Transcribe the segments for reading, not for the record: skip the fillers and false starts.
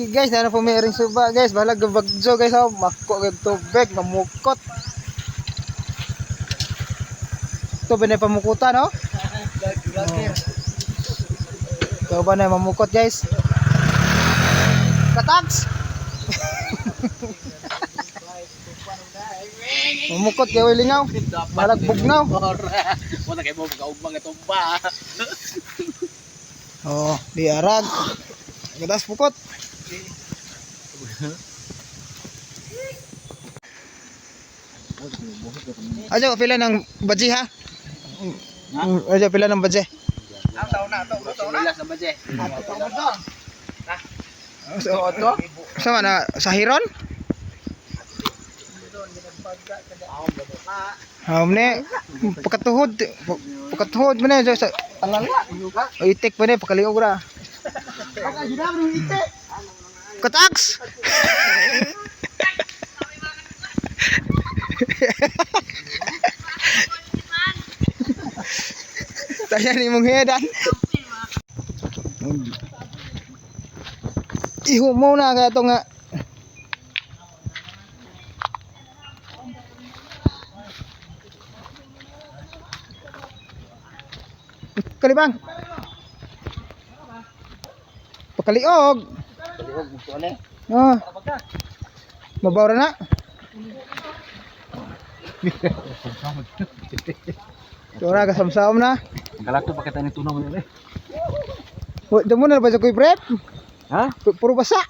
laki guys, na po may ring suba guys, balag bagjo guys, oh, mako kag tubig, mamukot. Ito ba na pamukutan, no? Ito ba na mamukot guys? Kataks! Mamukot kayo lingaw, balag bugnaw. Wala kayo mo pagkaubang itong ba. Oh, di arag. Gadas pukot. Aja pila ng baji ha? Aja pila ng baji. Nila sa badje. Sama na sa hiron? Hamne pakatuhod man sa itik pa ni pakaliog ra. Kataks. Tanya ni mong hedan. Ihu mo na kaya ito nga. Kalibang. Pakaliog. Kaliog mo to ani. Oh. Mabaw ra na. Tora ka samsam na. Galakto pa kita ni tunaw mo ni. Wa demo na ba sa kuy prep? Ha? Puro basa.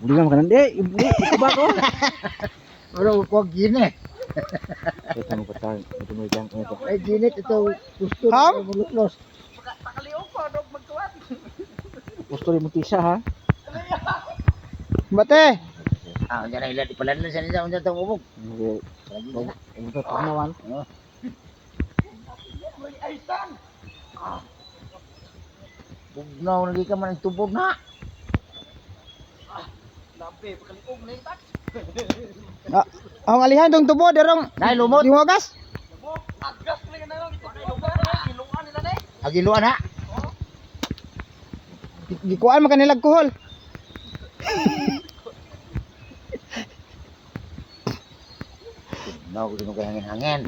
Uli ka makanan di, ibuli ba ko? Wala ko gini. Ito mo patay, ito mo jang ito. Ay ginit ito gusto na mulutlos. Gusto rin mo tisa ha? Bate. Ah, unya na ila di palan na siya unya tong ubog. Hindi. Ito tunawan. Bugnaw lagi ka man ang tubog na. Ang alihan tong tubo derong Nay lumot. yung wagas. Agiluan ha. Gikuan man kanila alcohol. Bugnaw ko kay hangin-hangin.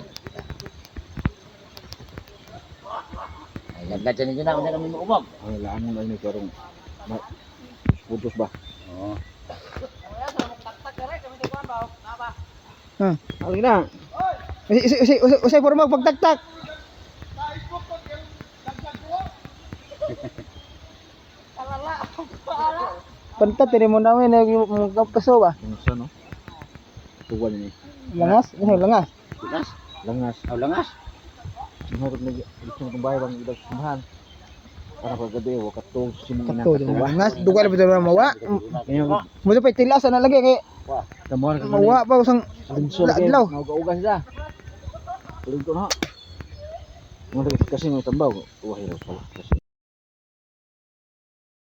Ay lagad siya ninyo na unya kami ubog. Ay, laan mo na ini karong putus ba? Oh. Ha. Alin na. Usay puro magpagtaktak. Pantat ini mo namin yung kaso ba? Ano no? Tuwan ni. Langas? Langas. Langas. Langas. Aw langas. Mahirap na gusto mo kumbay bang idag samahan. Para pag gabi wa katong simulan Kato din langas. Dugal ba na mawa? Kaya Mo pa tilasan na lagi kay tamo ka mawa pa usang adlaw. adlaw. Nauga-uga siya. Tulig ko na. Mo kasi may tambaw. Wahiro pala kasi.